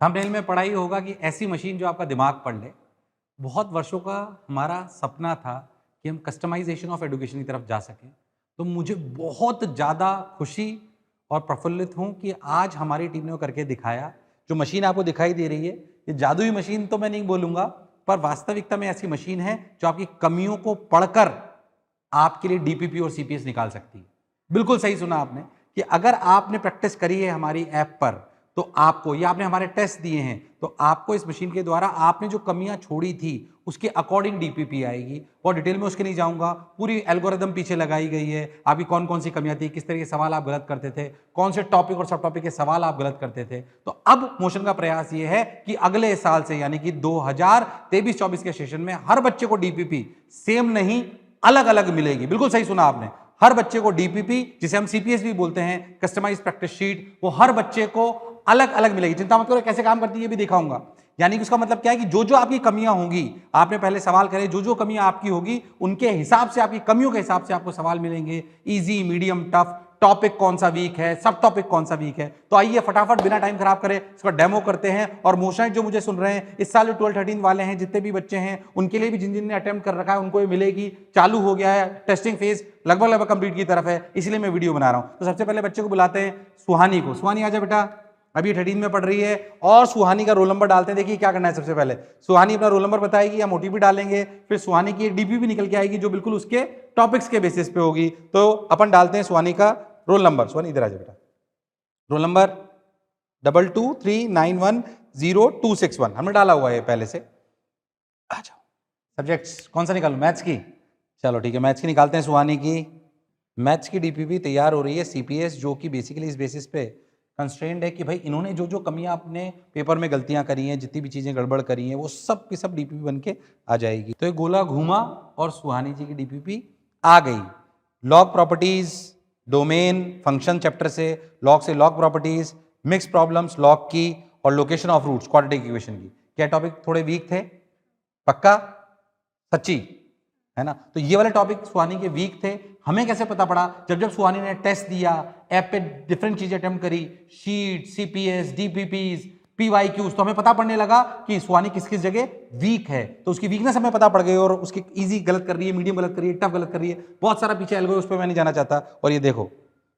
Thumbnail में पढ़ा ही होगा कि ऐसी मशीन जो आपका दिमाग पढ़ ले। बहुत वर्षों का हमारा सपना था कि हम कस्टमाइजेशन ऑफ एजुकेशन की तरफ जा सकें। तो मुझे बहुत ज़्यादा खुशी और प्रफुल्लित हूँ कि आज हमारी टीम ने वो करके दिखाया। जो मशीन आपको दिखाई दे रही है, ये जादुई मशीन तो मैं नहीं बोलूँगा, पर वास्तविकता में ऐसी मशीन है जो आपकी कमियों को पढ़कर आपके लिए डीपीपी और सीपीएस निकाल सकती है। बिल्कुल सही सुना आपने कि अगर आपने प्रैक्टिस करी है हमारी ऐप पर, तो आपको, या आपने हमारे टेस्ट दिए हैं, तो आपको इस मशीन के द्वारा आपने जो कमियां छोड़ी थी उसके अकॉर्डिंग डीपीपी आएगी। और डिटेल में उसके नहीं जाऊंगा, पूरी एल्गोरिदम पीछे लगाई गई है। आपकी कौन कौन सी कमियां थी, किस तरह के सवाल आप गलत करते थे, कौन से टॉपिक और सब टॉपिक के सवाल आप गलत करते थे। तो अब मोशन का प्रयास ये है कि अगले साल से, यानी कि 2023-24 के सेशन में हर बच्चे को डीपीपी सेम नहीं, अलग अलग मिलेगी। बिल्कुल सही सुना आपने, हर बच्चे को डीपीपी, जिसे हम सीपीएस भी बोलते हैं, कस्टमाइज प्रैक्टिस शीट, वो हर बच्चे को अलग अलग मिलेगी। चिंता मत करो, कैसे काम करती है ये भी दिखाऊंगा। यानी कि उसका मतलब क्या है कि जो जो आपकी कमियां होंगी, आपने पहले सवाल करे, जो जो कमियां आपकी होगी उनके हिसाब से, आपकी कमियों के हिसाब से आपको सवाल मिलेंगे। इजी, मीडियम, टफ, टॉपिक कौन सा वीक है, सब टॉपिक कौन सा वीक है। तो आइए फटाफट बिना टाइम खराब करे इसका डेमो करते हैं। और मोशन जो मुझे सुन रहे हैं, इस साल जो 12-13 वाले हैं, जितने भी बच्चे हैं, उनके लिए भी, जिन जिन ने अटेम्प्ट कर रखा है उनको ये मिलेगी। चालू हो गया है, टेस्टिंग फेज लगभग लगभग कंप्लीट की तरफ है, इसलिए मैं वीडियो बना रहा हूं। तो सबसे पहले बच्चे को बुलाते हैं, सुहानी को। सुहानी आजा बेटा, अभी 13 में पढ़ रही है, और सुहानी का रोल नंबर डालते हैं। देखिए क्या करना है, सबसे पहले सुहानी अपना रोल नंबर बताएगी, या ओटीपी डालेंगे, फिर सुहानी की एक डीपीपी निकल के आएगी जो बिल्कुल उसके टॉपिक्स के बेसिस पे होगी। तो अपन डालते हैं सुहानी का रोल नंबर। सुहानी इधर आ जाए बेटा, रोल नंबर 2239106261 हमने डाला हुआ है पहले से। आ जाओ, सब्जेक्ट्स कौन सा निकालूं, मैथ्स की? चलो ठीक है, मैथ्स की निकालते हैं। सुहानी की मैथ्स की डीपीपी तैयार हो रही है, सीपीएस, जो कि बेसिकली इस बेसिस पे कंस्ट्रेंड है कि भाई इन्होंने जो जो कमियां अपने पेपर में गलतियां करी हैं, जितनी भी चीजें गड़बड़ करी हैं, वो सब की सब डीपीपी बन के आ जाएगी। तो ये गोला घूमा और सुहानी जी की डीपीपी आ गई। Log properties, domain function chapter से, लॉग से log properties, mix problems log की, और location of roots quadratic equation की। क्या टॉपिक थोड़े वीक थे? पक्का? सच्ची है ना? तो ये वाले टॉपिक सुहानी के वीक थे। हमें कैसे पता पड़ा? जब जब सुहानी ने टेस्ट दिया, ऐप पे डिफरेंट चीजें अटेम्प्ट करी, शीट, सीपीएस, डीपीपीज, पीवाईक्यूज, तो हमें पता पड़ने लगा कि सुहानी किस किस जगह वीक है। तो उसकी वीकनेस हमें पता पड़ गई, और उसकी इजी गलत कर रही है, मीडियम गलत कर रही है, टफ गलत कर रही है, बहुत सारा पीछे एल्गो, उस पर मैं नहीं जाना चाहता। और ये देखो,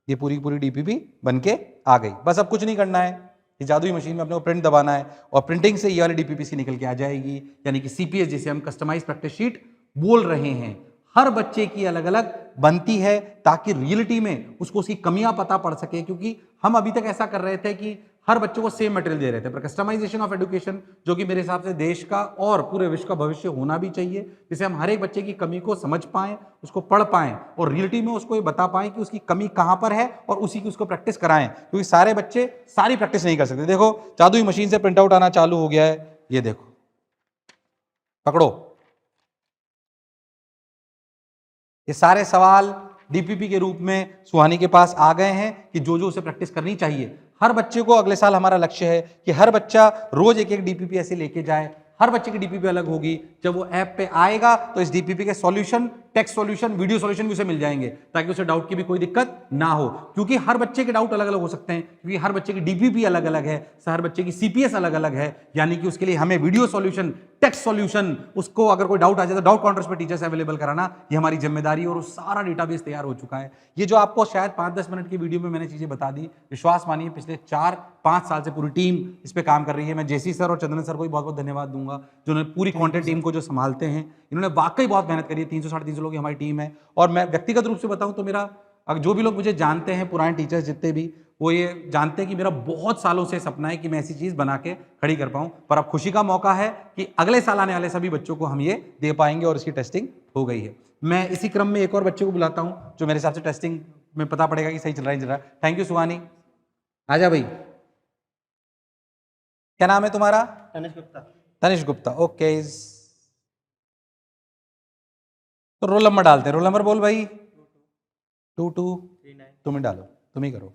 ये पूरी पूरी डीपीपी बन के आ गई। बस अब कुछ नहीं करना है, ये जादुई मशीन में अपने को प्रिंट दबाना है, और प्रिंटिंग से ये वाली डीपीपी निकल के आ जाएगी। यानी कि सीपीएस, जिसे हम कस्टमाइज प्रैक्टिस शीट बोल रहे हैं, हर बच्चे की अलग अलग बनती है, ताकि रियलिटी में उसको उसकी कमियां पता पड़ सके। क्योंकि हम अभी तक ऐसा कर रहे थे कि हर बच्चे को सेम मटेरियल दे रहे थे, पर कस्टमाइजेशन ऑफ एजुकेशन, जो कि मेरे हिसाब से देश का और पूरे विश्व का भविष्य होना भी चाहिए, जिससे हम हर एक बच्चे की कमी को समझ पाएं, उसको पढ़ पाएं, और रियलिटी में उसको ये बता पाएं कि उसकी कमी कहां पर है, और उसी की उसको प्रैक्टिस कराएं। क्योंकि सारे बच्चे सारी प्रैक्टिस नहीं कर सकते। देखो, जादुई मशीन से प्रिंट आउट आना चालू हो गया है, ये देखो, पकड़ो। ये सारे सवाल डीपीपी के रूप में सुहानी के पास आ गए हैं कि जो जो उसे प्रैक्टिस करनी चाहिए। हर बच्चे को अगले साल हमारा लक्ष्य है कि हर बच्चा रोज एक एक डीपीपी ऐसे लेके जाए। हर बच्चे की डीपीपी अलग होगी। जब वो ऐप पे आएगा तो इस डीपीपी के solution, text solution, video solution भी उसे मिल जाएंगे, ताकि उसे डाउट की भी कोई दिक्कत ना हो। क्योंकि हर बच्चे के डाउट अलग अलग हो सकते हैं, क्योंकि हर बच्चे की डीपीपी अलग अलग है, हर बच्चे की सीपीएस अलग अलग है। यानी कि उसके लिए हमें वीडियो सॉल्यूशन, टेक्स्ट सॉल्यूशन, उसको अगर कोई डाउट आ जाए तो डाउट काउंटर्स पे टीचर्स अवेलेबल कराना, ये हमारी जिम्मेदारी है। और सारा डेटाबेस तैयार हो चुका है। ये जो आपको शायद 5-10 मिनट की वीडियो में मैंने चीजें बता दी, विश्वास मानिए पिछले 4-5 साल से पूरी टीम इस पे काम कर रही है। मैं जेसी सर और चंदन सर को भी बहुत बहुत धन्यवाद दूंगा, जो पूरी कंटेंट टीम को जो संभालते हैं। इन्होंने वाकई बहुत मेहनत करी है। 300-350 लोग की हमारी टीम है। और मैं व्यक्तिगत रूप से बताऊं तो मेरा, जो भी लोग मुझे जानते हैं, पुराने टीचर्स जितने भी, वो ये जानते हैं कि मेरा बहुत सालों से सपना है कि मैं ऐसी चीज बना के खड़ी कर पाऊं। पर अब खुशी का मौका है कि अगले साल आने वाले सभी बच्चों को हम ये दे पाएंगे, और इसकी टेस्टिंग हो गई है। मैं इसी क्रम में एक और बच्चे को बुलाता हूं, जो मेरे हिसाब से टेस्टिंग में पता पड़ेगा कि सही चल रहा है, चल रहा है। थैंक यू सुहानी, आजा भाई। क्या नाम है तुम्हारा? तनिष गुप्ता। तनिष गुप्ता, ओके। तो रोल नंबर डालते हैं। रोल नंबर बोल भाई। 2239। तुम ही डालो, तुम ही करो।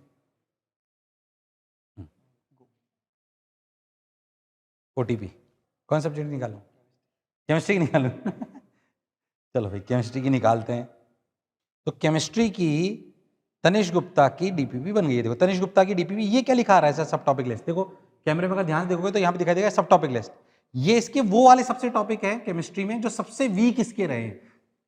ओटीपी कौन सब्जेक्ट निकालूं? केमिस्ट्री की निकालूं? चलो भाई, केमिस्ट्री की निकालते हैं। तो केमिस्ट्री की तनिष गुप्ता की डीपीपी बन गई है। देखो, तनिष गुप्ता की डीपीपी, ये क्या लिखा रहा है सर? सब टॉपिक लिस्ट देखो, कैमरे में अगर ध्यान से देखोगे तो यहाँ पे दिखाई देगा सब टॉपिक लिस्ट। ये इसके वो वाले सबसे टॉपिक है केमिस्ट्री में जो सबसे वीक इसके रहे हैं।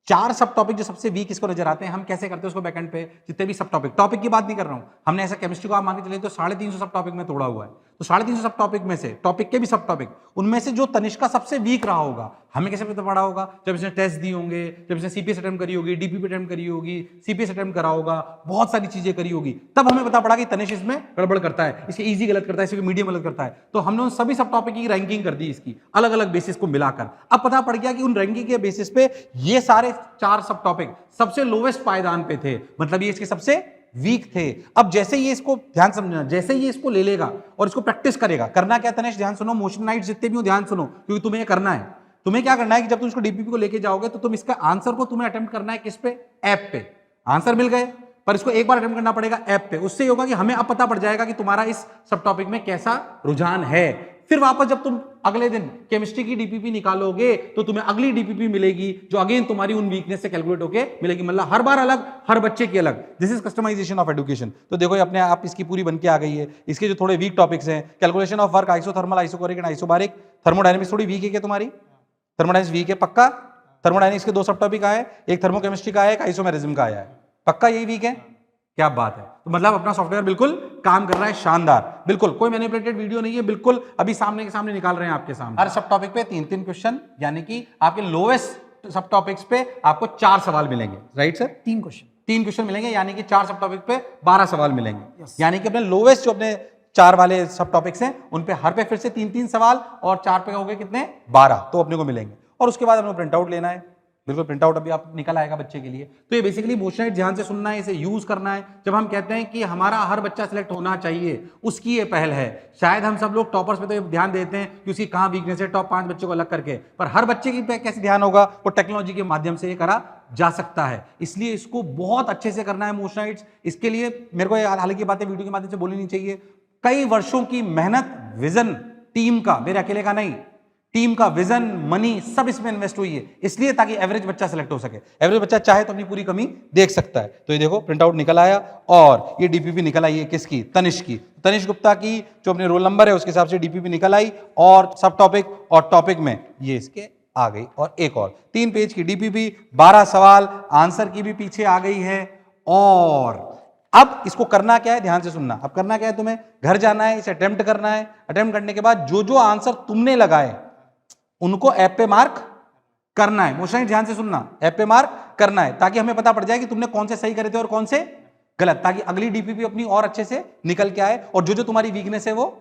4 सब टॉपिक जो सबसे वीक इसको नजर आते हैं। हम कैसे करते हैं उसको बैकएंड पे, जितने भी सब टॉपिक की बात नहीं कर रहा हूं, हमने ऐसा केमिस्ट्री को आप मान के चले तो 350 सब टॉपिक में तोड़ा हुआ है। तो 350 सब टॉपिक में से टॉपिक के भी सब टॉपिक, उनमें से जो तनिष्क का सबसे वीक रहा होगा, हमें कैसे पता पड़ा होगा? जब इसने टेस्ट दिए होंगे, जब इसने सीपीएस अटेम्प्ट करी होगी, डीपीपी अटेम्प्ट करी होगी, सीपीएस अटेम्प्ट करा होगा, बहुत सारी चीजें करी होगी, तब हमें पता पड़ा कि तनिष्क इसमें गड़बड़ करता है, इसके इजी गलत करता है, इसके मीडियम गलत करता है। तो हमने उन सभी सब टॉपिक की रैंकिंग कर दी इसकी अलग अलग बेसिस को मिलाकर। अब पता पड़ गया कि उन रैंकिंग के बेसिस पे ये सारे 4 सब टॉपिक सबसे लोवेस्ट पायदान पे थे, मतलब ये इसके सबसे वीक थे। अब जैसे ये इसको ध्यान समझना, जैसे ये इसको ले लेगा और इसको प्रैक्टिस करेगा, करना क्या तनिष्क, ध्यान सुनो, मोशन नाइट्स जितने भी हो ध्यान सुनो, क्योंकि तुम्हें ये करना है। तुम्हें क्या करना है कि जब तुम इसको डीपीपी को लेके जाओगे तो तुम इसका आंसर को तुम्हें अटेम्प्ट करना है किस पे? ऐप पे। आंसर मिल गए पर इसको एक बार अटेम्प्ट करना पड़ेगा ऐप पे। उससे होगा कि हमें अब पता पड़ जाएगा कि तुम्हारा इस सब टॉपिक में कैसा रुझान है। फिर वापस जब तुम अगले दिन केमिस्ट्री की डीपीपी निकालोगे तो तुम्हें अगली डीपीपी मिलेगी जो अगेन तुम्हारी उन वीकनेस से कैलकुलेट होके मिलेगी। मतलब हर बार अलग, हर बच्चे की अलग। This is customization of education. तो देखो ये अपने आप इसकी पूरी बन के आ गई है। इसके जो थोड़े वीक टॉपिक्स हैं, calculation of work, isothermal, isochoric and isobaric, thermodynamics थोड़ी वीक है क्या तुम्हारी? थर्मोडायनेमिक्स वीक है पक्का? थर्मोडायनेमिक्स के 2 सब टॉपिक आए, एक थर्मोकेमिस्ट्री का है, एक आइसोमेरिज्म का आया है, पक्का यही वीक है? क्या बात है। तो मतलब अपना सॉफ्टवेयर बिल्कुल काम कर रहा है, शानदार, बिल्कुल कोई मैनिपुलेटेड वीडियो नहीं है, बिल्कुल अभी सामने के सामने निकाल रहे हैं आपके सामने। हर सब टॉपिक पे 3-3 क्वेश्चन, यानी कि आपके लोएस्ट सब टॉपिक्स पे आपको 4 सवाल मिलेंगे, राइट सर? 3 क्वेश्चन, 3 क्वेश्चन मिलेंगे, यानी कि 4 सब टॉपिक पे 12 सवाल मिलेंगे। यानी कि अपने लोएस्ट जो अपने 4 वाले सब टॉपिक्स हैं उन पे हर पे फिर से 3-3 सवाल और 4 पे हो गए कितने? 12 तो अपने को मिलेंगे। और उसके बाद हमें प्रिंट आउट लेना है, बिल्कुल प्रिंट आउट अभी आप निकल आएगा बच्चे के लिए। तो ये बेसिकली मोशन ध्यान से सुनना है, इसे यूज करना है। जब हम कहते हैं कि हमारा हर बच्चा सिलेक्ट होना चाहिए, उसकी ये पहल है। शायद हम सब लोग टॉपर्स पे तो ध्यान देते हैं कि उसकी कहाँ वीकनेस है, टॉप 5 बच्चों को अलग करके, पर हर बच्चे की पे कैसे ध्यान होगा, वो टेक्नोलॉजी के माध्यम से ये करा जा सकता है। इसलिए इसको बहुत अच्छे से करना है मोशनाइट्स। इसके लिए मेरे को हालांकि बातें वीडियो के माध्यम से बोलनी नहीं चाहिए, कई वर्षों की मेहनत, विजन टीम का, मेरे अकेले का नहीं, टीम का विजन, मनी सब इसमें इन्वेस्ट हुई है, इसलिए ताकि एवरेज बच्चा सेलेक्ट हो सके। एवरेज बच्चा चाहे तो अपनी पूरी कमी देख सकता है। तो ये देखो प्रिंट आउट निकल आया और ये डीपीपी निकल आई है किसकी? तनिष्क की। तनिष्क गुप्ता की जो अपने रोल नंबर है उसके हिसाब से डीपीपी निकल आई और सब टॉपिक और टॉपिक में ये इसके आ गई। और एक और 3 पेज की डीपीपी, 12 सवाल, आंसर की भी पीछे आ गई है। और अब इसको करना क्या है, ध्यान से सुनना। अब करना क्या है, तुम्हें घर जाना है, इसे अटेम्प्ट करना है। अटेम्प्ट करने के बाद जो जो आंसर तुमने लगाए उनको ऐप पे मार्क करना है। मोशन ध्यान से सुनना, ऐप पे मार्क करना है ताकि हमें पता पड़ जाए कि तुमने कौन से सही करे थे और कौन से गलत, ताकि अगली डीपीपी अपनी और अच्छे से निकल के आए। और जो जो तुम्हारी वीकनेस है वो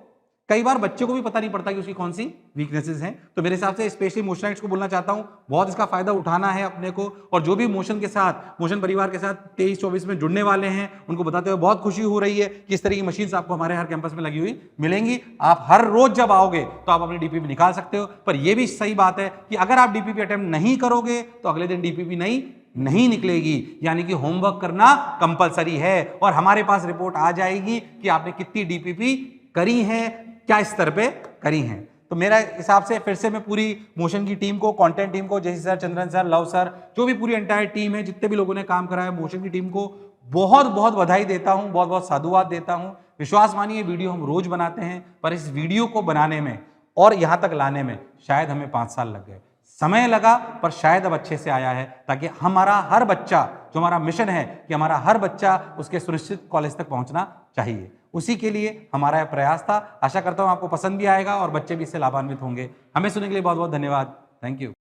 कई बार बच्चे को भी पता नहीं पड़ता कि उसकी कौन सी वीकनेसेस हैं। तो मेरे हिसाब से स्पेशली मोशनाइट्स को बोलना चाहता हूं, बहुत इसका फायदा उठाना है अपने को। और जो भी मोशन के साथ, मोशन परिवार के साथ 23-24 में जुड़ने वाले हैं, उनको बताते हुए बहुत खुशी हो रही है कि इस तरह की मशीन्स आपको हमारे हर कैंपस में लगी हुई मिलेंगी। आप हर रोज जब आओगे तो आप अपनी डीपीपी निकाल सकते हो। पर यह भी सही बात है कि अगर आप डीपीपी अटेम्प्ट नहीं करोगे तो अगले दिन डीपीपी नहीं निकलेगी, यानी कि होमवर्क करना कंपलसरी है। और हमारे पास रिपोर्ट आ जाएगी कि आपने कितनी डीपीपी करी है, क्या स्तर पे करी हैं। तो मेरा हिसाब से फिर से मैं पूरी मोशन की टीम को, कंटेंट टीम को, जैसे sir, Chandran sir, love sir, जो भी पूरी एंटायर टीम है, जितने भी लोगों ने काम करा है, मोशन की टीम को बहुत बहुत बधाई देता हूं, बहुत बहुत साधुवाद देता हूं। विश्वास मानिए वीडियो हम रोज बनाते हैं, पर इस वीडियो को बनाने में और यहां तक लाने में शायद हमें 5 साल लग गए। समय लगा पर शायद अब अच्छे से आया है, ताकि हमारा हर बच्चा, जो हमारा मिशन है कि हमारा हर बच्चा उसके सुनिश्चित कॉलेज तक पहुंचना चाहिए, उसी के लिए हमारा यह प्रयास था। आशा करता हूं आपको पसंद भी आएगा और बच्चे भी इससे लाभान्वित होंगे। हमें सुनने के लिए बहुत बहुत धन्यवाद। Thank you.